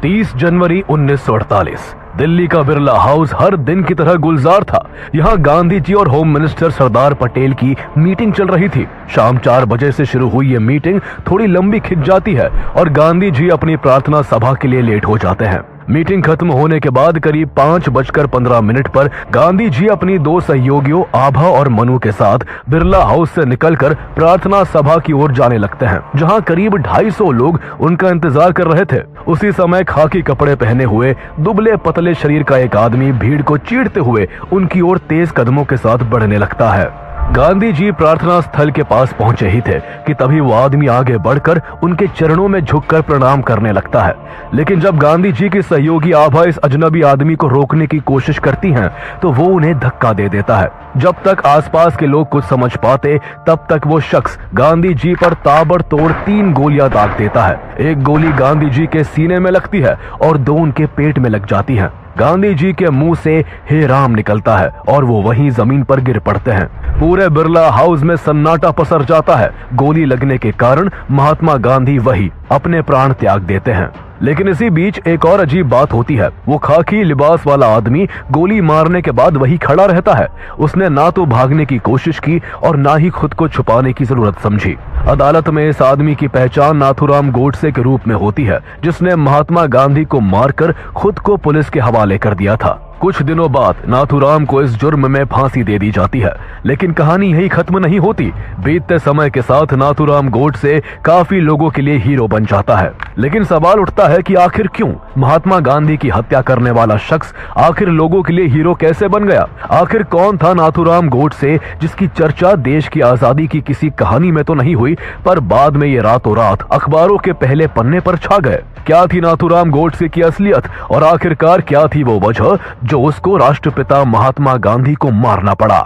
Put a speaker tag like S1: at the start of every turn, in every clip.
S1: 30 जनवरी 1948 दिल्ली का बिरला हाउस हर दिन की तरह गुलजार था। यहाँ गांधी जी और होम मिनिस्टर सरदार पटेल की मीटिंग चल रही थी। शाम 4 बजे से शुरू हुई ये मीटिंग थोड़ी लंबी खिंच जाती है और गांधी जी अपनी प्रार्थना सभा के लिए लेट हो जाते हैं। मीटिंग खत्म होने के बाद करीब 5:15 पर गांधी जी अपनी 2 सहयोगियों आभा और मनु के साथ बिरला हाउस से निकलकर प्रार्थना सभा की ओर जाने लगते हैं, जहां करीब 250 लोग उनका इंतजार कर रहे थे। उसी समय खाकी कपड़े पहने हुए दुबले पतले शरीर का एक आदमी भीड़ को चीरते हुए उनकी ओर तेज कदमों के साथ बढ़ने लगता है। गांधी जी प्रार्थना स्थल के पास पहुंचे ही थे कि तभी वो आदमी आगे बढ़कर उनके चरणों में झुककर प्रणाम करने लगता है। लेकिन जब गांधी जी की सहयोगी आभा इस अजनबी आदमी को रोकने की कोशिश करती हैं, तो वो उन्हें धक्का दे देता है। जब तक आसपास के लोग कुछ समझ पाते, तब तक वो शख्स गांधी जी पर ताबड़तोड़ 3 गोलियां दाग देता है। एक गोली गांधी जी के सीने में लगती है और 2 उनके पेट में लग जाती है। गांधी जी के मुंह से हे राम निकलता है और वो वहीं जमीन पर गिर पड़ते हैं। पूरे बिरला हाउस में सन्नाटा पसर जाता है। गोली लगने के कारण महात्मा गांधी वही अपने प्राण त्याग देते हैं। लेकिन इसी बीच एक और अजीब बात होती है। वो खाकी लिबास वाला आदमी गोली मारने के बाद वही खड़ा रहता है। उसने ना तो भागने की कोशिश की और ना ही खुद को छुपाने की जरूरत समझी। अदालत में इस आदमी की पहचान नाथूराम गोडसे के रूप में होती है, जिसने महात्मा गांधी को मारकर खुद को पुलिस के हवाले कर दिया था। कुछ दिनों बाद नाथूराम को इस जुर्म में फांसी दे दी जाती है। लेकिन कहानी यही खत्म नहीं होती। बीतते समय के साथ नाथूराम गोडसे काफी लोगों के लिए हीरो बन जाता है। लेकिन सवाल उठता है कि आखिर क्यों महात्मा गांधी की हत्या करने वाला शख्स आखिर लोगों के लिए हीरो कैसे बन गया? आखिर कौन था नाथूराम गोडसे, जिसकी चर्चा देश की आजादी की किसी कहानी में तो नहीं हुई, पर बाद में ये रातों रात अखबारों के पहले पन्ने पर छा गए? क्या थी नाथूराम गोडसे की असलियत और आखिरकार क्या थी वो वजह जो उसको राष्ट्रपिता महात्मा गांधी को मारना पड़ा?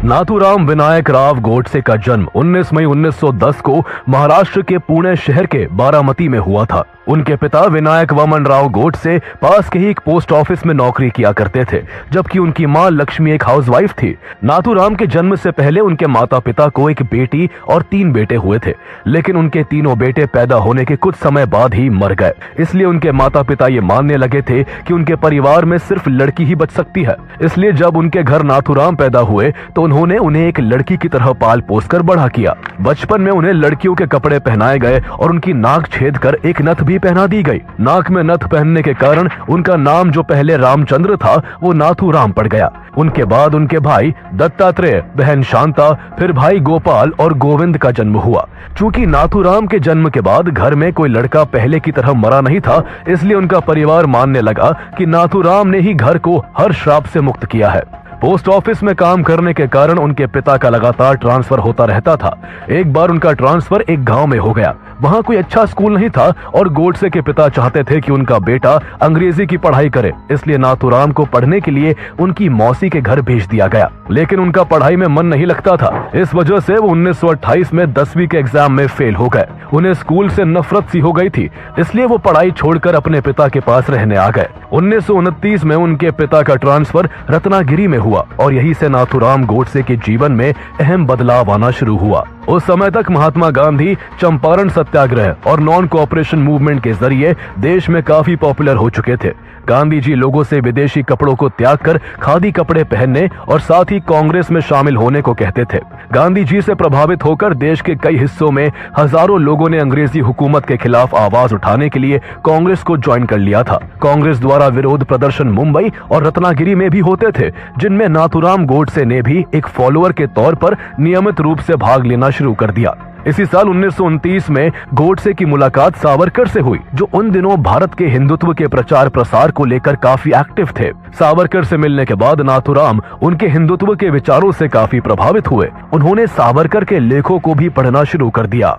S1: नाथूराम विनायक राव गोडसे का जन्म 19 मई 1910 को महाराष्ट्र के पुणे शहर के बारामती में हुआ था। उनके पिता विनायक वामन राव गोडसे पास के ही एक पोस्ट ऑफिस में नौकरी किया करते थे, जबकि उनकी मां लक्ष्मी एक हाउसवाइफ थी। नाथूराम के जन्म से पहले उनके माता पिता को एक बेटी और 3 बेटे हुए थे, लेकिन उनके तीनों बेटे पैदा होने के कुछ समय बाद ही मर गए। इसलिए उनके माता पिता ये मानने लगे थे कि उनके परिवार में सिर्फ लड़की ही बच सकती है। इसलिए जब उनके घर नाथूराम पैदा हुए तो उन्होंने उन्हें एक लड़की की तरह पाल पोस कर बड़ा किया। बचपन में उन्हें लड़कियों के कपड़े पहनाए गए और उनकी नाक छेद कर एक नथ भी पहना दी गई। नाक में नथ पहनने के कारण उनका नाम जो पहले रामचंद्र था वो नाथूराम पड़ गया। उनके बाद उनके भाई दत्तात्रेय, बहन शांता, फिर भाई गोपाल और गोविंद का जन्म हुआ। चूंकि नाथूराम के जन्म के बाद घर में कोई लड़का पहले की तरह मरा नहीं था, इसलिए उनका परिवार मानने लगा कि नाथूराम ने ही घर को हर श्राप से मुक्त किया है। पोस्ट ऑफिस में काम करने के कारण उनके पिता का लगातार ट्रांसफर होता रहता था। एक बार उनका ट्रांसफर एक गांव में हो गया। वहां कोई अच्छा स्कूल नहीं था और गोडसे के पिता चाहते थे कि उनका बेटा अंग्रेजी की पढ़ाई करे, इसलिए नाथूराम को पढ़ने के लिए उनकी मौसी के घर भेज दिया गया। लेकिन उनका पढ़ाई में मन नहीं लगता था। इस वजह से वो 1928 में 10वीं के एग्जाम में फेल हो गए। उन्हें स्कूल से नफरत सी हो गई थी, इसलिए वो पढ़ाई छोड़कर अपने पिता के पास रहने आ गए। 1929 में उनके पिता का ट्रांसफर रत्नागिरी में हुआ और यही से नाथूराम गोडसे के जीवन में अहम बदलाव आना शुरू हुआ। उस समय तक महात्मा गांधी चंपारण सत्याग्रह और नॉन कोऑपरेशन मूवमेंट के जरिए देश में काफी पॉपुलर हो चुके थे। गांधी जी लोगों से विदेशी कपड़ों को त्याग कर खादी कपड़े पहनने और साथ ही कांग्रेस में शामिल होने को कहते थे। गांधी जी से प्रभावित होकर देश के कई हिस्सों में हजारों लोगों ने अंग्रेजी हुकूमत के खिलाफ आवाज उठाने के लिए कांग्रेस को ज्वाइन कर लिया था। कांग्रेस द्वारा विरोध प्रदर्शन मुंबई और रत्नागिरी में भी होते थे, जिनमें नाथूराम गोडसे ने भी एक फॉलोअर के तौर पर नियमित रूप से भाग लेना शुरू कर दिया। इसी साल 1929 में गोडसे की मुलाकात सावरकर से हुई, जो उन दिनों भारत के हिंदुत्व के प्रचार प्रसार को लेकर काफी एक्टिव थे। सावरकर से मिलने के बाद नाथूराम उनके हिंदुत्व के विचारों से काफी प्रभावित हुए। उन्होंने सावरकर के लेखों को भी पढ़ना शुरू कर दिया।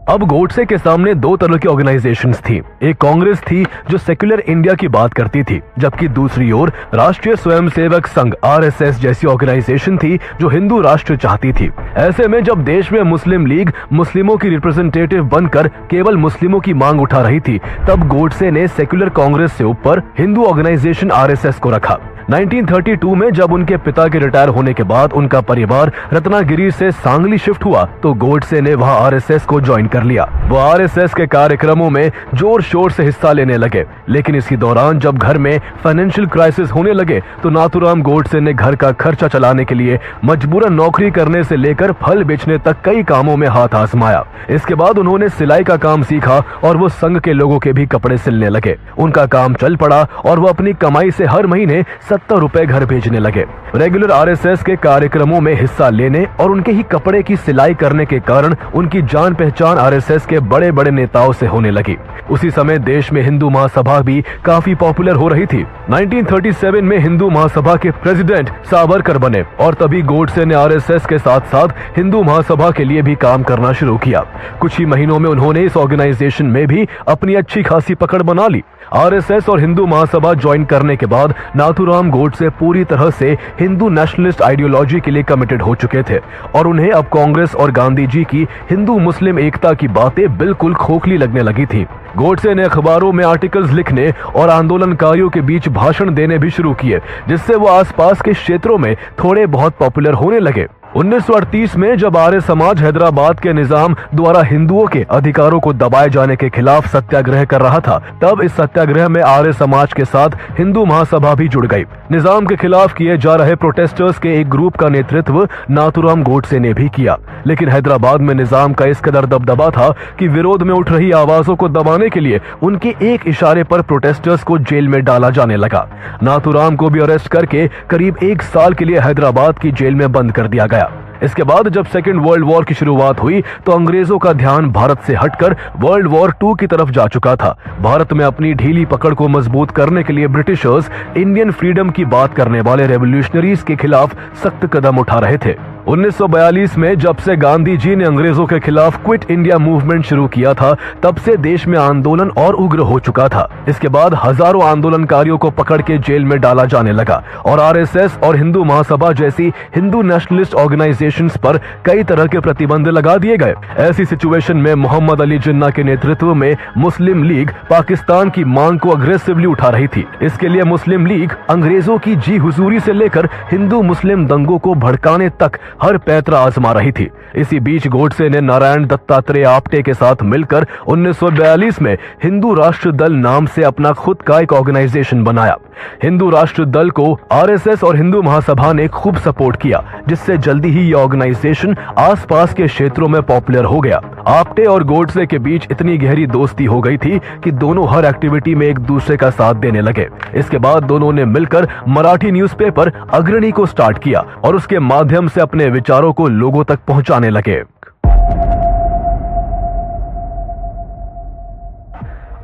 S1: अब गोडसे के सामने 2 तरह की ऑर्गेनाइजेशंस थी। एक कांग्रेस थी जो सेक्युलर इंडिया की बात करती थी, जबकि दूसरी ओर राष्ट्रीय स्वयंसेवक संघ RSS जैसी ऑर्गेनाइजेशन थी जो हिंदू राष्ट्र चाहती थी। ऐसे में जब देश में मुस्लिम लीग मुस्लिमों की रिप्रेजेंटेटिव बनकर केवल मुस्लिमों की मांग उठा रही थी, तब गोडसे ने सेक्युलर कांग्रेस से ऊपर हिंदू ऑर्गेनाइजेशन RSS को रखा। 1932 में जब उनके पिता के रिटायर होने के बाद उनका परिवार रत्नागिरी से सांगली शिफ्ट हुआ तो गोडसे ने वहां आरएसएस को ज्वाइन कर लिया। वो आरएसएस के कार्यक्रमों में जोर शोर से हिस्सा लेने लगे, लेकिन इसी दौरान जब घर में फाइनेंशियल क्राइसिस होने लगे तो नाथूराम गोडसे ने घर का खर्चा चलाने के लिए मजबूरन नौकरी करने से लेकर फल बेचने तक कई कामों में हाथ आजमाया। इसके बाद उन्होंने सिलाई का काम सीखा और वो संघ के लोगों के भी कपड़े सिलने लगे। उनका काम चल पड़ा और वो अपनी कमाई से हर महीने 70 रुपए घर भेजने लगे। रेगुलर आरएसएस के कार्यक्रमों में हिस्सा लेने और उनके ही कपड़े की सिलाई करने के कारण उनकी जान पहचान आरएसएस के बड़े बड़े नेताओं से होने लगी। उसी समय देश में हिंदू महासभा भी काफी पॉपुलर हो रही थी। 1937 में हिंदू महासभा के प्रेसिडेंट सावरकर बने और तभी गोडसे ने आरएसएस के साथ साथ हिंदू महासभा के लिए भी काम करना शुरू किया। कुछ ही महीनों में उन्होंने इस ऑर्गेनाइजेशन में भी अपनी अच्छी खासी पकड़ बना ली। आरएसएस और हिंदू महासभा ज्वाइन करने के बाद नाथूराम गोडसे पूरी तरह से हिंदू नेशनलिस्ट आइडियोलॉजी के लिए कमिटेड हो चुके थे और उन्हें अब कांग्रेस और गांधी जी की हिंदू मुस्लिम एकता की बातें बिल्कुल खोखली लगने लगी थी। गोडसे ने अखबारों में आर्टिकल्स लिखने और आंदोलनकारियों के बीच भाषण देने भी शुरू किए, जिससे वो आसपास के क्षेत्रों में थोड़े बहुत पॉपुलर होने लगे। 1938 में जब आर्य समाज हैदराबाद के निजाम द्वारा हिंदुओं के अधिकारों को दबाए जाने के खिलाफ सत्याग्रह कर रहा था, तब इस सत्याग्रह में आर्य समाज के साथ हिंदू महासभा भी जुड़ गई। निजाम के खिलाफ किए जा रहे प्रोटेस्टर्स के एक ग्रुप का नेतृत्व नाथूराम गोडसे ने भी किया, लेकिन हैदराबाद में निजाम का इस कदर दबदबा था कि विरोध में उठ रही आवाजों को दबाने के लिए उनके एक इशारे पर प्रोटेस्टर्स को जेल में डाला जाने लगा। नाथूराम को भी अरेस्ट करके करीब 1 साल के लिए हैदराबाद की जेल में बंद कर दिया गया। इसके बाद जब सेकेंड वर्ल्ड वॉर की शुरुआत हुई तो अंग्रेजों का ध्यान भारत से हटकर वर्ल्ड वॉर 2 की तरफ जा चुका था। भारत में अपनी ढीली पकड़ को मजबूत करने के लिए ब्रिटिशर्स इंडियन फ्रीडम की बात करने वाले रेवोल्यूशनरीज के खिलाफ सख्त कदम उठा रहे थे। 1942 में जब से गांधी जी ने अंग्रेजों के खिलाफ क्विट इंडिया मूवमेंट शुरू किया था, तब से देश में आंदोलन और उग्र हो चुका था। इसके बाद हजारों आंदोलनकारियों को पकड़ के जेल में डाला जाने लगा और आरएसएस और हिंदू महासभा जैसी हिंदू नेशनलिस्ट ऑर्गेनाइजेशंस पर कई तरह के प्रतिबंध लगा दिए गए। ऐसी सिचुएशन में मोहम्मद अली जिन्ना के नेतृत्व में मुस्लिम लीग पाकिस्तान की मांग को अग्रेसिवली उठा रही थी। इसके लिए मुस्लिम लीग अंग्रेजों की जी हुजूरी से लेकर हिंदू मुस्लिम दंगों को भड़काने तक हर पैतरा आजमा रही थी। इसी बीच गोडसे ने नारायण दत्तात्रेय आप्टे के साथ मिलकर 1942 में हिंदू राष्ट्र दल नाम से अपना खुद का एक ऑर्गेनाइजेशन बनाया। हिंदू राष्ट्र दल को आरएसएस और हिंदू महासभा ने खूब सपोर्ट किया, जिससे जल्दी ही ये ऑर्गेनाइजेशन आसपास के क्षेत्रों में पॉपुलर हो गया। आप्टे और गोडसे के बीच इतनी गहरी दोस्ती हो गई थी कि दोनों हर एक्टिविटी में एक दूसरे का साथ देने लगे। इसके बाद दोनों ने मिलकर मराठी न्यूज़पेपर अग्रणी को स्टार्ट किया और उसके माध्यम से अपने विचारों को लोगों तक पहुंचाने लगे।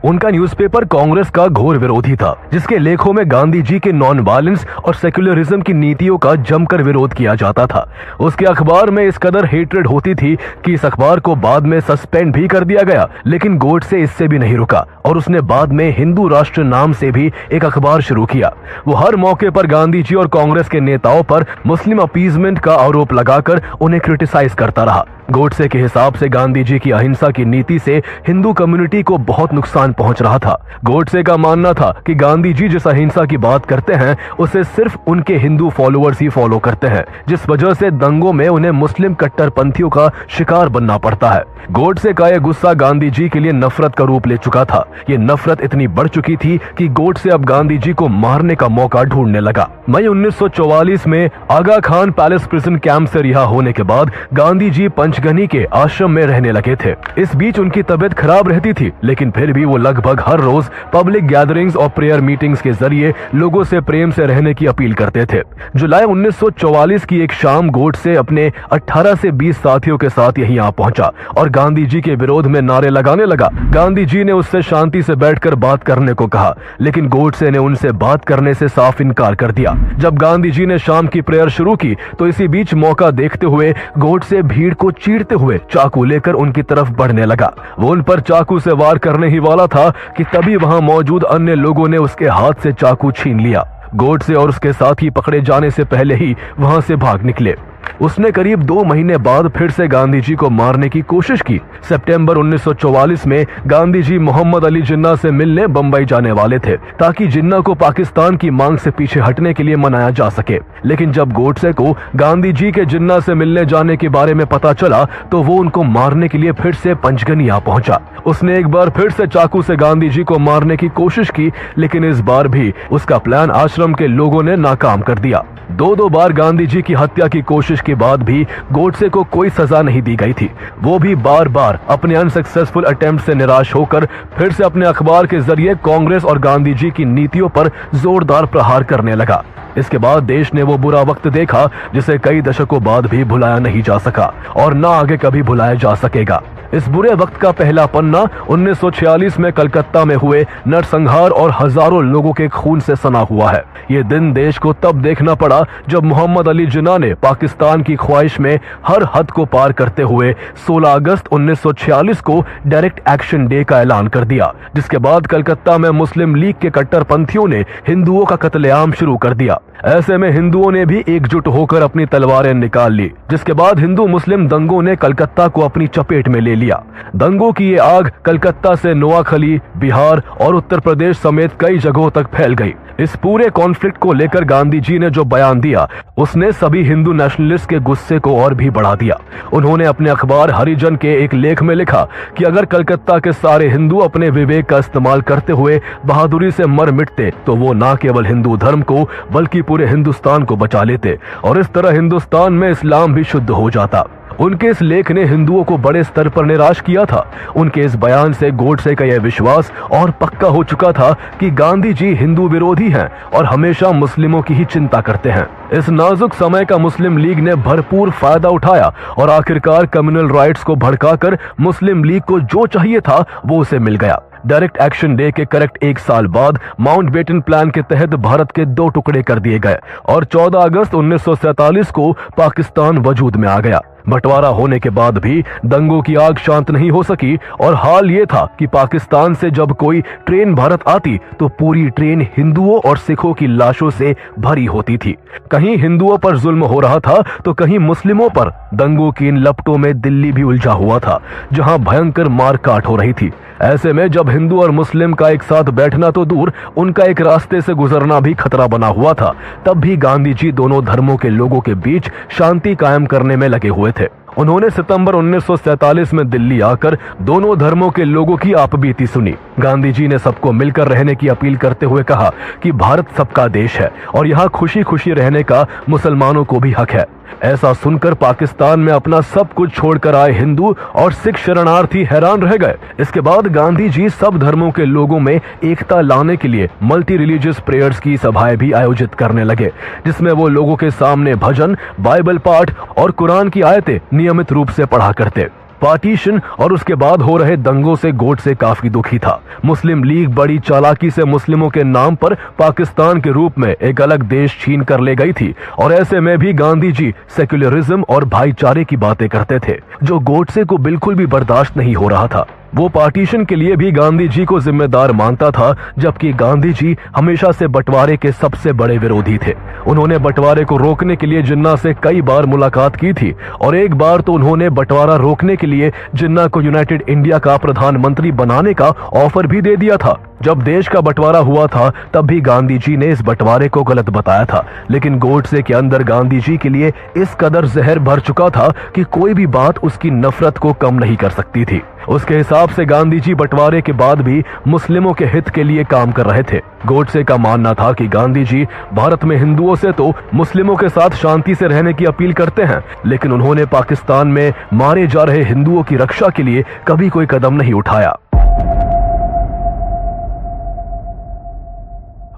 S1: उनका न्यूज़पेपर कांग्रेस का घोर विरोधी था, जिसके लेखों में गांधी जी के नॉन वायलेंस और सेक्युलरिज्म की नीतियों का जमकर विरोध किया जाता था। उसके अखबार में इस कदर हेट्रेड होती थी कि इस अखबार को बाद में सस्पेंड भी कर दिया गया, लेकिन गोडसे इससे भी नहीं रुका और उसने बाद में हिंदू राष्ट्र नाम से भी एक अखबार शुरू किया। वो हर मौके पर गांधी जी और कांग्रेस के नेताओं पर मुस्लिम अपीजमेंट का आरोप लगाकर उन्हें क्रिटिसाइज करता रहा। गोडसे के हिसाब से गांधी जी की अहिंसा की नीति से हिंदू कम्युनिटी को बहुत नुकसान पहुंच रहा था। गोडसे का मानना था कि गांधी जी जिस अहिंसा की बात करते हैं उसे सिर्फ उनके हिंदू फॉलोअर्स ही फॉलो करते हैं, जिस वजह से दंगों में उन्हें मुस्लिम कट्टरपंथियों का शिकार बनना पड़ता है। गोडसे का यह गुस्सा गांधी जी के लिए नफरत का रूप ले चुका था। ये नफरत इतनी बढ़ चुकी थी कि गोडसे अब गांधी जी को मारने का मौका ढूंढने लगा। मई 1944 में आगा खान पैलेस प्रिजन कैंप से रिहा होने के बाद गांधी जी पंचगनी के आश्रम में रहने लगे थे। इस बीच उनकी तबीयत खराब रहती थी, लेकिन फिर भी वो लगभग हर रोज पब्लिक गैदरिंग्स और प्रेयर मीटिंग्स के जरिए लोगों से प्रेम से रहने की अपील करते थे। जुलाई 1944 की एक शाम गोडसे अपने 18 से 20 साथियों के साथ यहीं आ पहुंचा और गांधी जी के विरोध में नारे लगाने लगा। गांधी जी ने उससे शांति से बैठकर बात करने को कहा, लेकिन गोडसे ने उनसे बात करने से साफ इनकार कर दिया। जब गांधी जी ने शाम की प्रेयर शुरू की तो इसी बीच मौका देखते हुए गोडसे भीड़ को चीरते हुए चाकू लेकर उनकी तरफ बढ़ने लगा। वो उन पर चाकू से वार करने ही वाला था कि तभी वहां मौजूद अन्य लोगों ने उसके हाथ से चाकू छीन लिया। गोडसे और उसके साथी पकड़े जाने से पहले ही वहां से भाग निकले। उसने करीब 2 महीने बाद फिर से गांधी जी को मारने की कोशिश की। सितंबर 1944 में गांधी जी मोहम्मद अली जिन्ना से मिलने बंबई जाने वाले थे ताकि जिन्ना को पाकिस्तान की मांग से पीछे हटने के लिए मनाया जा सके। लेकिन जब गोडसे को गांधी जी के जिन्ना से मिलने जाने के बारे में पता चला तो वो उनको मारने के लिए फिर से पंचगनी आ पहुंचा। उसने एक बार फिर से चाकू से गांधी जी को मारने की कोशिश की, लेकिन इस बार भी उसका प्लान आश्रम के लोगों ने नाकाम कर दिया। दो बार गांधी जी की हत्या की कोशिश के बाद भी गोडसे को कोई सजा नहीं दी गई थी। वो भी बार बार अपने अनसक्सेसफुल अटेम्प्ट से निराश होकर फिर से अपने अखबार के जरिए कांग्रेस और गांधी जी की नीतियों पर जोरदार प्रहार करने लगा। इसके बाद देश ने वो बुरा वक्त देखा जिसे कई दशकों बाद भी भुलाया नहीं जा सका और ना आगे कभी भुलाया जा सकेगा। इस बुरे वक्त का पहला पन्ना 1946 में कलकत्ता में हुए नरसंहार और हजारों लोगों के खून से सना हुआ है। ये दिन देश को तब देखना पड़ा जब मोहम्मद अली जिन्ना ने पाकिस्तान की ख्वाहिश में हर हद को पार करते हुए 16 अगस्त 1946 को डायरेक्ट एक्शन डे का ऐलान कर दिया, जिसके बाद कलकत्ता में मुस्लिम लीग के कट्टरपंथियों ने हिंदुओं का कत्लेआम शुरू कर दिया। ऐसे में हिंदुओं ने भी एकजुट होकर अपनी तलवारें निकाल ली, जिसके बाद हिंदू मुस्लिम दंगों ने कलकत्ता को अपनी चपेट में ले लिया। दंगों की ये आग कलकत्ता से नोआखली, बिहार और उत्तर प्रदेश समेत कई जगहों तक फैल गई। इस पूरे कॉन्फ्लिक्ट को लेकर गांधी जी ने जो बयान दिया उसने सभी हिंदू नेशनलिस्ट के गुस्से को और भी बढ़ा दिया। उन्होंने अपने अखबार हरिजन के एक लेख में लिखा कि अगर कलकत्ता के सारे हिंदू अपने विवेक का इस्तेमाल करते हुए बहादुरी से मर मिटते तो वो न केवल हिंदू धर्म को बल्कि पूरे हिंदुस्तान को बचा लेते और इस तरह हिंदुस्तान में इस्लाम भी शुद्ध हो जाता। उनके इस लेख ने हिंदुओं को बड़े स्तर पर निराश किया था। उनके इस बयान से गोडसे का यह विश्वास और पक्का हो चुका था कि गांधी जी हिंदू विरोधी हैं और हमेशा मुस्लिमों की ही चिंता करते हैं। इस नाजुक समय का मुस्लिम लीग ने भरपूर फायदा उठाया और आखिरकार कम्युनल राइट्स को भड़काकर मुस्लिम लीग को जो चाहिए था वो उसे मिल गया। डायरेक्ट एक्शन डे के करेक्ट 1 साल बाद माउंटबेटन प्लान के तहत भारत के 2 टुकड़े कर दिए गए और 14 अगस्त 1947 को पाकिस्तान वजूद में आ गया। बंटवारा होने के बाद भी दंगों की आग शांत नहीं हो सकी और हाल ये था कि पाकिस्तान से जब कोई ट्रेन भारत आती तो पूरी ट्रेन हिंदुओं और सिखों की लाशों से भरी होती थी। कहीं हिंदुओं पर जुल्म हो रहा था तो कहीं मुस्लिमों पर। दंगों की इन लपटों में दिल्ली भी उलझा हुआ था, जहां भयंकर मारकाट हो रही थी। ऐसे में जब हिंदू और मुस्लिम का एक साथ बैठना तो दूर, उनका एक रास्ते से गुजरना भी खतरा बना हुआ था, तब भी गांधी जी दोनों धर्मों के लोगों के बीच शांति कायम करने में लगे हुए थे। उन्होंने सितंबर 1947 में दिल्ली आकर दोनों धर्मों के लोगों की आपबीती सुनी। गांधी जी ने सबको मिलकर रहने की अपील करते हुए कहा कि भारत सबका देश है और यहाँ खुशी खुशी रहने का मुसलमानों को भी हक है। ऐसा सुनकर पाकिस्तान में अपना सब कुछ छोड़कर आए हिंदू और सिख शरणार्थी हैरान रह गए। इसके बाद गांधी जी सब धर्मों के लोगों में एकता लाने के लिए मल्टी रिलीजियस प्रेयर्स की सभाएं भी आयोजित करने लगे, जिसमें वो लोगों के सामने भजन, बाइबल पाठ और कुरान की आयतें नियमित रूप से पढ़ा करते। पार्टीशन और उसके बाद हो रहे दंगों से गोडसे काफी दुखी था। मुस्लिम लीग बड़ी चालाकी से मुस्लिमों के नाम पर पाकिस्तान के रूप में एक अलग देश छीन कर ले गई थी और ऐसे में भी गांधी जी सेक्युलरिज्म और भाईचारे की बातें करते थे, जो गोडसे को बिल्कुल भी बर्दाश्त नहीं हो रहा था। वो पार्टीशन के लिए भी गांधी जी को जिम्मेदार मानता था, जबकि गांधी जी हमेशा से बंटवारे के सबसे बड़े विरोधी थे। उन्होंने बंटवारे को रोकने के लिए जिन्ना से कई बार मुलाकात की थी और एक बार तो उन्होंने बंटवारा रोकने के लिए जिन्ना को यूनाइटेड इंडिया का प्रधानमंत्री बनाने का ऑफर भी दे दिया था। जब देश का बंटवारा हुआ था तब भी गांधी जी ने इस बंटवारे को गलत बताया था, लेकिन गोडसे के अंदर गांधी जी के लिए इस कदर जहर भर चुका था कि कोई भी बात उसकी नफरत को कम नहीं कर सकती थी। उसके हिसाब से गांधी जी बंटवारे के बाद भी मुस्लिमों के हित के लिए काम कर रहे थे। गोडसे का मानना था कि गांधी जी भारत में हिंदुओं से तो मुस्लिमों के साथ शांति से रहने की अपील करते हैं, लेकिन उन्होंने पाकिस्तान में मारे जा रहे हिंदुओं की रक्षा के लिए कभी कोई कदम नहीं उठाया।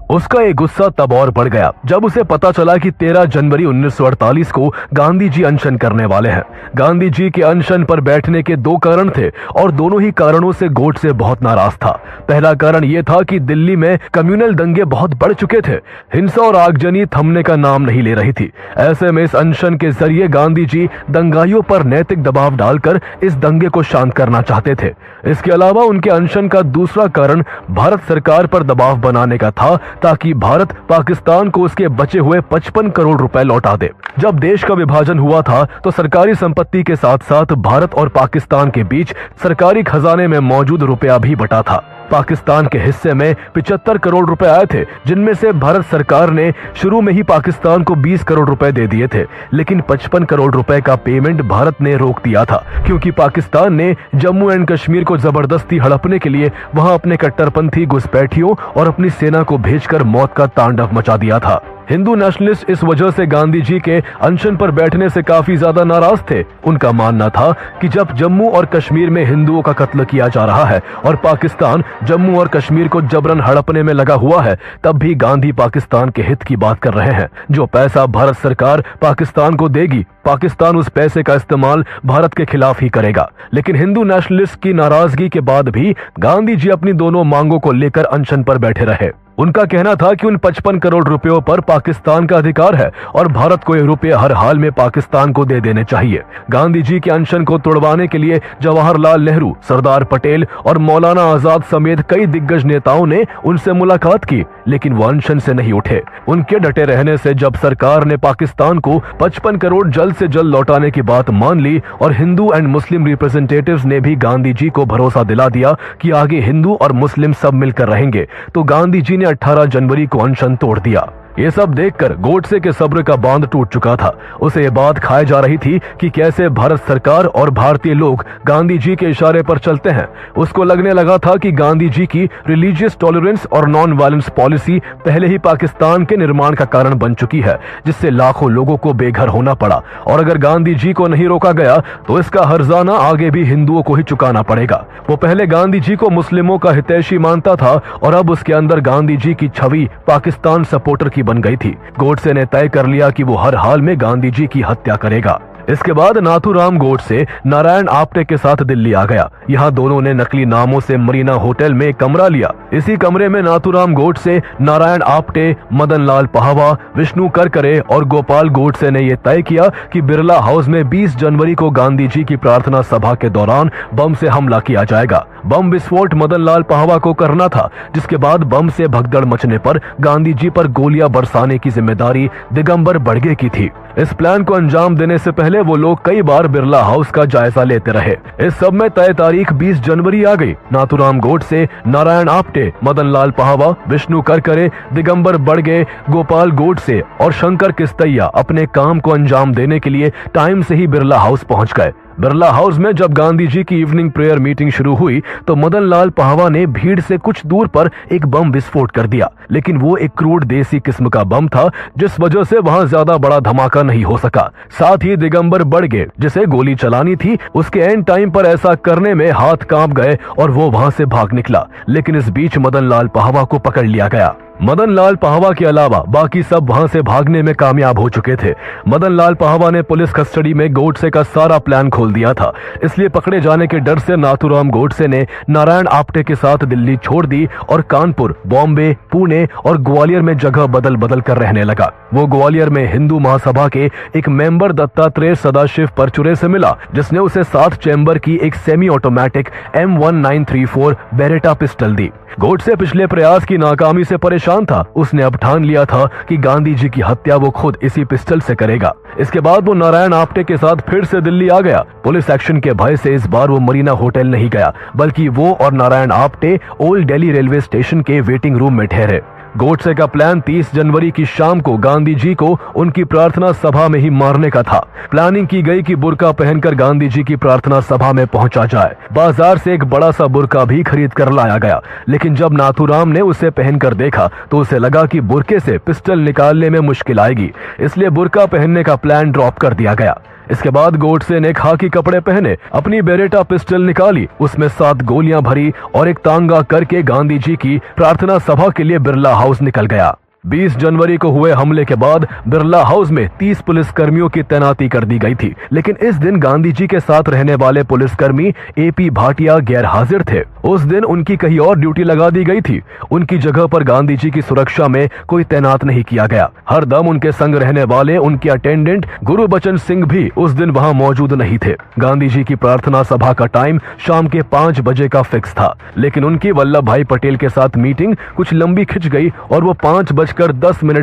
S1: उसका एक गुस्सा तब और बढ़ गया जब उसे पता चला कि 13 जनवरी 1948 को गांधी जी अनशन करने वाले हैं। गांधी जी के अनशन पर बैठने के 2 कारण थे और दोनों ही कारणों से गोडसे बहुत नाराज था। पहला कारण यह था कि दिल्ली में कम्युनल दंगे बहुत बढ़ चुके थे। हिंसा और आगजनी थमने का नाम नहीं ले रही थी। ऐसे में इस अनशन के जरिए गांधी जी दंगाइयों पर नैतिक दबाव डालकर इस दंगे को शांत करना चाहते थे। इसके अलावा उनके अनशन का दूसरा कारण भारत सरकार पर दबाव बनाने का था ताकि भारत पाकिस्तान को उसके बचे हुए 55 करोड़ रुपए लौटा दे। जब देश का विभाजन हुआ था तो सरकारी संपत्ति के साथ साथ भारत और पाकिस्तान के बीच सरकारी खजाने में मौजूद रुपया भी बटा था। पाकिस्तान के हिस्से में 75 करोड़ रुपए आए थे, जिनमें से भारत सरकार ने शुरू में ही पाकिस्तान को 20 करोड़ रुपए दे दिए थे, लेकिन 55 करोड़ रुपए का पेमेंट भारत ने रोक दिया था, क्योंकि पाकिस्तान ने जम्मू एंड कश्मीर को जबरदस्ती हड़पने के लिए वहां अपने कट्टरपंथी घुसपैठियों और अपनी सेना को भेजकर मौत का तांडव मचा दिया था। हिंदू नेशनलिस्ट इस वजह से गांधी जी के अनशन पर बैठने से काफी ज्यादा नाराज थे। उनका मानना था कि जब जम्मू और कश्मीर में हिंदुओं का कत्ल किया जा रहा है और पाकिस्तान जम्मू और कश्मीर को जबरन हड़पने में लगा हुआ है, तब भी गांधी पाकिस्तान के हित की बात कर रहे हैं। जो पैसा भारत सरकार पाकिस्तान को देगी, पाकिस्तान उस पैसे का इस्तेमाल भारत के खिलाफ ही करेगा। लेकिन हिंदू नेशनलिस्ट की नाराजगी के बाद भी गांधी जी अपनी दोनों मांगों को लेकर अनशन पर बैठे रहे। उनका कहना था कि उन 55 करोड़ रुपयों पर पाकिस्तान का अधिकार है और भारत को ये रुपये हर हाल में पाकिस्तान को दे देने चाहिए। गांधी जी के अनशन को तोड़वाने के लिए जवाहरलाल नेहरू, सरदार पटेल और मौलाना आजाद समेत कई दिग्गज नेताओं ने उनसे मुलाकात की, लेकिन वो अनशन से नहीं उठे। उनके डटे रहने से जब सरकार ने पाकिस्तान को 55 करोड़ जल्द से जल्द लौटाने की बात मान ली और हिंदू एंड मुस्लिम रिप्रेजेंटेटिव्स ने भी गांधी जी को भरोसा दिला दिया कि आगे हिंदू और मुस्लिम सब मिलकर रहेंगे, तो गांधी जी ने 18 जनवरी को अनशन तोड़ दिया। ये सब देखकर गोडसे के सब्र का बांध टूट चुका था। उसे ये बात खाई जा रही थी कि कैसे भारत सरकार और भारतीय लोग गांधी जी के इशारे पर चलते हैं। उसको लगने लगा था कि गांधी जी की रिलीजियस टॉलरेंस और नॉन वायलेंस पॉलिसी पहले ही पाकिस्तान के निर्माण का कारण बन चुकी है, जिससे लाखों लोगों को बेघर होना पड़ा, और अगर गांधी जी को नहीं रोका गया तो इसका हर्जाना आगे भी हिंदुओं को ही चुकाना पड़ेगा। वो पहले गांधी जी को मुस्लिमों का हितैषी मानता था और अब उसके अंदर गांधी जी की छवि पाकिस्तान सपोर्टर की बन गई थी। गोडसे ने तय कर लिया कि वो हर हाल में गांधी जी की हत्या करेगा। इसके बाद नाथूराम गोडसे नारायण आप्टे के साथ दिल्ली आ गया। यहाँ दोनों ने नकली नामों से मरीना होटल में कमरा लिया। इसी कमरे में नाथूराम गोडसे, नारायण आप्टे, मदन लाल पहावा, विष्णु करकरे और गोपाल गोडसे ने यह तय किया कि बिरला हाउस में 20 जनवरी को गांधी जी की प्रार्थना सभा के दौरान बम से हमला किया जाएगा। बम विस्फोट मदन लाल पहावा को करना था, जिसके बाद बम से भगदड़ मचने पर गांधी जी पर गोलियां बरसाने की जिम्मेदारी दिगंबर बड़गे की थी। इस प्लान को अंजाम देने से पहले वो लोग कई बार बिरला हाउस का जायजा लेते रहे। इस सब में तय तारीख 20 जनवरी आ गई। नाथूराम गोडसे, नारायण आप्टे, मदन लाल पहावा, विष्णु करकरे, दिगंबर बड़गे, गोपाल गोडसे और शंकर किस्तैया अपने काम को अंजाम देने के लिए टाइम से ही बिरला हाउस पहुंच गए। बिरला हाउस में जब गांधी जी की इवनिंग प्रेयर मीटिंग शुरू हुई तो मदन लाल पहावा ने भीड़ से कुछ दूर पर एक बम विस्फोट कर दिया, लेकिन वो एक क्रूड देसी किस्म का बम था, जिस वजह से वहां ज्यादा बड़ा धमाका नहीं हो सका। साथ ही दिगंबर बड़गे, जिसे गोली चलानी थी, उसके एंड टाइम पर ऐसा करने में हाथ कांप गए और वो वहां से भाग निकला, लेकिन इस बीच मदन लाल पहावा को पकड़ लिया गया। मदन लाल पहावा के अलावा बाकी सब वहां से भागने में कामयाब हो चुके थे। मदन लाल पहावा ने पुलिस कस्टडी में गोडसे का सारा प्लान खोल दिया था, इसलिए पकड़े जाने के डर से नाथूराम गोडसे ने नारायण आप्टे के साथ दिल्ली छोड़ दी और कानपुर, बॉम्बे, पुणे और ग्वालियर में जगह बदल बदल कर रहने लगा। वो ग्वालियर में हिंदू महासभा के एक मेंबर दत्तात्रेय सदाशिव परचुरे से मिला, जिसने उसे 7 चैम्बर की एक semi automatic M1934 Beretta pistol दी। गोडसे पिछले प्रयास की नाकामी से परेशान था। उसने अब ठान लिया था कि गांधी जी की हत्या वो खुद इसी पिस्टल से करेगा। इसके बाद वो नारायण आप्टे के साथ फिर से दिल्ली आ गया। पुलिस एक्शन के भय से इस बार वो मरीना होटल नहीं गया, बल्कि वो और Narayan Apte old Delhi railway station के वेटिंग रूम में ठहरे। गोडसे का प्लान 30 जनवरी की शाम को गांधी जी को उनकी प्रार्थना सभा में ही मारने का था। प्लानिंग की गई कि बुर्का पहनकर गांधी जी की प्रार्थना सभा में पहुंचा जाए। बाजार से एक बड़ा सा बुर्का भी खरीद कर लाया गया, लेकिन जब नाथूराम ने उसे पहनकर देखा तो उसे लगा कि बुर्के से पिस्टल निकालने में मुश्किल आएगी, इसलिए बुर्का पहनने का प्लान ड्रॉप कर दिया गया। इसके बाद गोडसे ने खाकी कपड़े पहने, अपनी बेरेटा पिस्टल निकाली, उसमें 7 गोलियां भरी और एक तांगा करके गांधी जी की प्रार्थना सभा के लिए बिरला हाउस निकल गया। 20 जनवरी को हुए हमले के बाद बिरला हाउस में 30 पुलिसकर्मियों की तैनाती कर दी गई थी, लेकिन इस दिन गांधी जी के साथ रहने वाले पुलिसकर्मी एपी भाटिया गैर हाजिर थे। उस दिन उनकी कहीं और ड्यूटी लगा दी गई थी। उनकी जगह पर गांधी जी की सुरक्षा में कोई तैनात नहीं किया गया। हर दम उनके संग रहने वाले उनके अटेंडेंट गुरुबचन सिंह भी उस दिन वहां मौजूद नहीं थे। गांधी जी की प्रार्थना सभा का टाइम शाम के 5 बजे का फिक्स था, लेकिन उनकी वल्लभ भाई पटेल के साथ मीटिंग कुछ लंबी खिंच गई और वो 5:10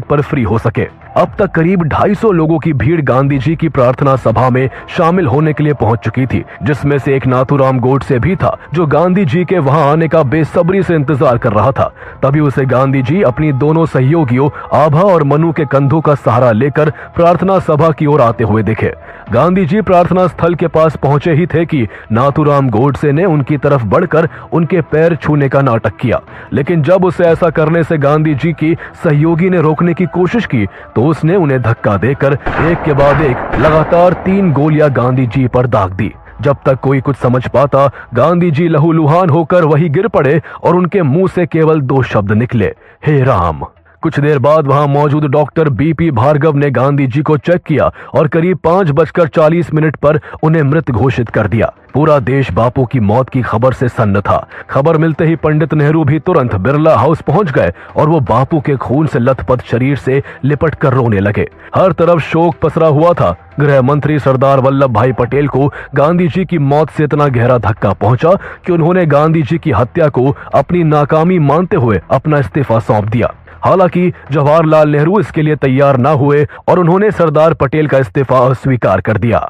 S1: पर फ्री हो सके। अब तक करीब 250 लोगों की भीड़ गांधी जी की प्रार्थना सभा में शामिल होने के लिए पहुंच चुकी थी, जिसमें से एक नाथूराम गोडसे भी था, जो गांधी जी के वहां आने का बेसब्री से इंतजार कर रहा था। तभी उसे गांधी जी अपनी दोनों सहयोगियों आभा और मनु के कंधों का सहारा लेकर प्रार्थना सभा की ओर आते हुए दिखे। गांधी जी प्रार्थना स्थल के पास पहुंचे ही थे कि नाथूराम गोडसे ने उनकी तरफ बढ़कर उनके पैर छूने का नाटक किया, लेकिन जब उसे ऐसा करने से गांधी जी की सहयोगी ने रोकने की कोशिश की तो उसने उन्हें धक्का देकर एक के बाद एक लगातार 3 गोलियां गांधी जी पर दाग दी। जब तक कोई कुछ समझ पाता, गांधी जी लहूलुहान होकर वहीं गिर पड़े और उनके मुंह से केवल 2 शब्द निकले, हे राम। कुछ देर बाद वहां मौजूद डॉक्टर बीपी भार्गव ने गांधी जी को चेक किया और करीब 5:40 पर उन्हें मृत घोषित कर दिया। पूरा देश बापू की मौत की खबर से सन्न था। खबर मिलते ही पंडित नेहरू भी तुरंत बिरला हाउस पहुंच गए और वो बापू के खून से लथपथ शरीर से लिपट कर रोने लगे। हर तरफ शोक पसरा हुआ था। गृह मंत्री सरदार वल्लभ भाई पटेल को गांधी जी की मौत से इतना गहरा धक्का पहुंचा कि उन्होंने गांधी जी की हत्या को अपनी नाकामी मानते हुए अपना इस्तीफा सौंप दिया। हालांकि जवाहरलाल नेहरू इसके लिए तैयार न हुए और उन्होंने सरदार पटेल का इस्तीफा अस्वीकार कर दिया।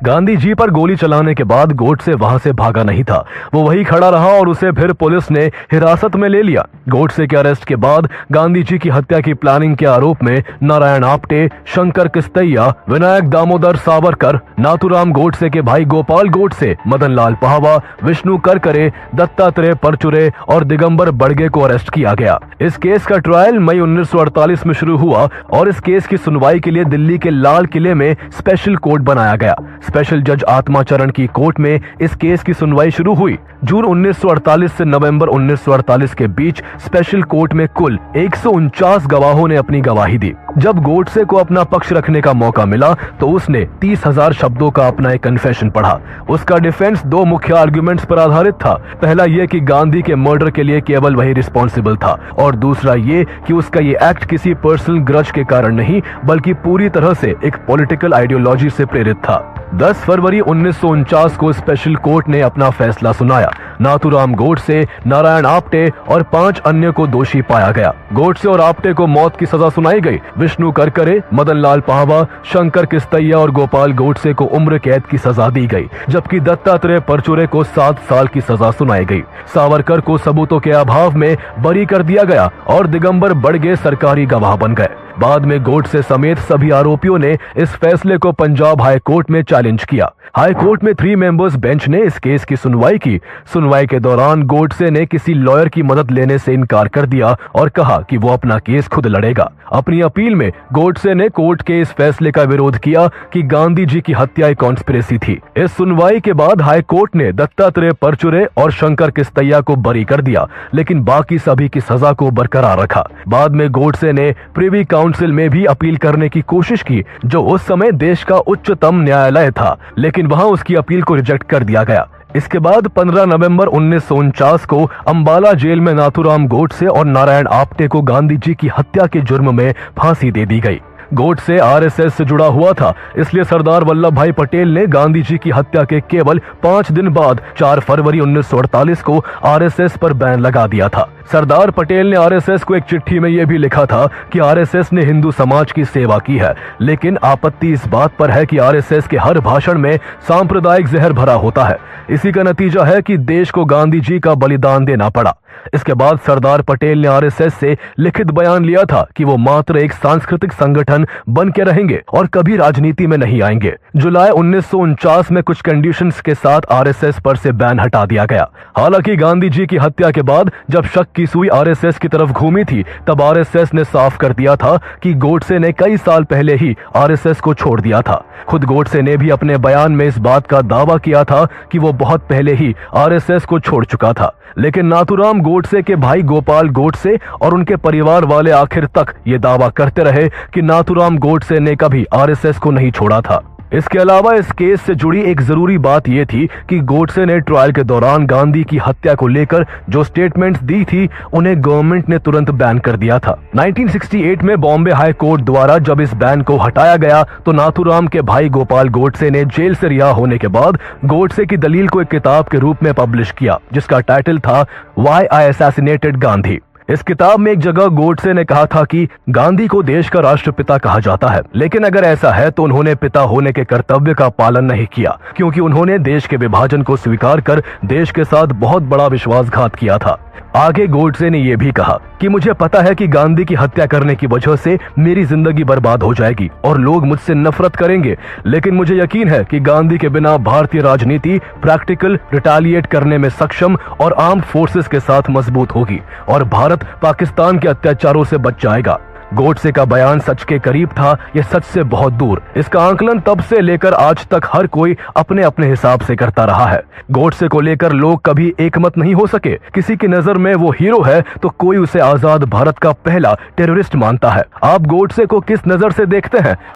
S1: गांधी जी पर गोली चलाने के बाद गोडसे वहां से भागा नहीं था। वो वहीं खड़ा रहा और उसे फिर पुलिस ने हिरासत में ले लिया। गोडसे के अरेस्ट के बाद गांधी जी की हत्या की प्लानिंग के आरोप में नारायण आप्टे, शंकर किस्तैया, विनायक दामोदर सावरकर, नाथूराम गोडसे के भाई गोपाल गोडसे, मदन लाल पाहवा, विष्णु करकरे, दत्तात्रेय परचुरे और दिगंबर बड़गे को अरेस्ट किया गया। इस केस का ट्रायल मई 1948 में शुरू हुआ और इस केस की सुनवाई के लिए दिल्ली के लाल किले में स्पेशल कोर्ट बनाया गया। स्पेशल जज आत्माचरण की कोर्ट में इस केस की सुनवाई शुरू हुई। जून 1948 से नवंबर 1948 के बीच स्पेशल कोर्ट में कुल 149 गवाहों ने अपनी गवाही दी। जब गोडसे को अपना पक्ष रखने का मौका मिला तो उसने 30,000 शब्दों का अपना एक कन्फेशन पढ़ा। उसका डिफेंस 2 मुख्य आर्गुमेंट्स पर आधारित था। पहला ये कि गांधी के मर्डर के लिए केवल वही रिस्पॉन्सिबल था और दूसरा ये कि उसका ये एक्ट किसी पर्सनल ग्रज के कारण नहीं बल्कि पूरी तरह से एक पॉलिटिकल आइडियोलॉजी से प्रेरित था। 10 फरवरी 1949 को स्पेशल कोर्ट ने अपना फैसला सुनाया। नाथूराम गोडसे, नारायण आप्टे और 5 अन्य को दोषी पाया गया। गोडसे और आप्टे को मौत की सजा सुनाई गई। विष्णु करकरे, मदन लाल पाहवा, शंकर किस्तैया और गोपाल गोडसे को उम्र कैद की सजा दी गई, जबकि दत्तात्रेय परचुरे को 7 साल की सजा सुनाई गई। सावरकर को सबूतों के अभाव में बरी कर दिया गया और दिगंबर बड़गे सरकारी गवाह बन गए। बाद में गोडसे समेत सभी आरोपियों ने इस फैसले को पंजाब हाई कोर्ट में चैलेंज किया। हाई कोर्ट में 3 मेंबर्स बेंच ने इस केस की सुनवाई की। सुनवाई के दौरान गोडसे ने किसी लॉयर की मदद लेने से इनकार कर दिया और कहा कि वो अपना केस खुद लड़ेगा। अपनी अपील में गोडसे ने कोर्ट के इस फैसले का विरोध किया कि गांधी जी की हत्या एक कॉन्स्पिरेसी थी। इस सुनवाई के बाद हाई कोर्ट ने दत्तात्रेय परचुरे और शंकर किस्तैया को बरी कर दिया, लेकिन बाकी सभी की सजा को बरकरार रखा। बाद में गोडसे ने प्रिवी काउंसिल में भी अपील करने की कोशिश की, जो उस समय देश का उच्चतम न्यायालय था, लेकिन वहां उसकी अपील को रिजेक्ट कर दिया गया। इसके बाद 15 नवंबर 1949 को अंबाला जेल में नाथूराम गोडसे और नारायण आप्टे को गांधी जी की हत्या के जुर्म में फांसी दे दी गई। गोडसे आरएसएस से जुड़ा हुआ था, इसलिए सरदार वल्लभ भाई पटेल ने गांधी जी की हत्या के केवल 5 दिन बाद 4 फरवरी 1948 को आरएसएस पर बैन लगा दिया था। सरदार पटेल ने आरएसएस को एक चिट्ठी में यह भी लिखा था कि आरएसएस ने हिंदू समाज की सेवा की है, लेकिन आपत्ति इस बात पर है कि आरएसएस के हर भाषण में सांप्रदायिक जहर भरा होता है। इसी का नतीजा है कि देश को गांधी जी का बलिदान देना पड़ा। इसके बाद सरदार पटेल ने आरएसएस से लिखित बयान लिया था कि वो मात्र एक सांस्कृतिक संगठन बन के रहेंगे और कभी राजनीति में नहीं आएंगे। जुलाई 1949 में कुछ कंडीशंस के साथ आरएसएस पर से बैन हटा दिया गया। हालांकि गांधी जी की हत्या के बाद जब शक की सुई आरएसएस की तरफ घूमी थी, तब आरएसएस ने साफ कर दिया था कि गोडसे ने कई साल पहले ही आरएसएस को छोड़ दिया था। खुद गोडसे ने भी अपने बयान में इस बात का दावा किया था कि वो बहुत पहले ही आरएसएस को छोड़ चुका था। लेकिन नाथूराम गोडसे के भाई गोपाल गोडसे और उनके परिवार वाले आखिर तक ये दावा करते रहे कि नाथूराम गोडसे ने कभी आरएसएस को नहीं छोड़ा था। इसके अलावा इस केस से जुड़ी एक जरूरी बात यह थी कि गोडसे ने ट्रायल के दौरान गांधी की हत्या को लेकर जो स्टेटमेंट्स दी थी, उन्हें गवर्नमेंट ने तुरंत बैन कर दिया था। 1968 में बॉम्बे हाई कोर्ट द्वारा जब इस बैन को हटाया गया तो नाथूराम के भाई गोपाल गोडसे ने जेल से रिहा होने के बाद गोडसे की दलील को एक किताब के रूप में पब्लिश किया, जिसका टाइटल था व्हाई आई असैसिनेटेड गांधी। इस किताब में एक जगह गोडसे ने कहा था कि गांधी को देश का राष्ट्रपिता कहा जाता है, लेकिन अगर ऐसा है तो उन्होंने पिता होने के कर्तव्य का पालन नहीं किया, क्योंकि उन्होंने देश के विभाजन को स्वीकार कर देश के साथ बहुत बड़ा विश्वासघात किया था। आगे गोडसे ने यह भी कहा कि मुझे पता है कि गांधी की हत्या करने की वजह से मेरी जिंदगी बर्बाद हो जाएगी और लोग मुझसे नफरत करेंगे, लेकिन मुझे यकीन है कि गांधी के बिना भारतीय राजनीति प्रैक्टिकल रिटेलिएट करने में सक्षम और आर्म्ड फोर्सेस के साथ मजबूत होगी और भारत पाकिस्तान के अत्याचारों से बच जाएगा। गोडसे का बयान सच के करीब था, यह सच से बहुत दूर। इसका आंकलन तब से लेकर आज तक हर कोई अपने अपने हिसाब से करता रहा है। गोडसे को लेकर लोग कभी एकमत नहीं हो सके। किसी की नजर में वो हीरो है तो कोई उसे आजाद भारत का पहला टेररिस्ट मानता है। आप गोडसे को किस नजर से देखते हैं?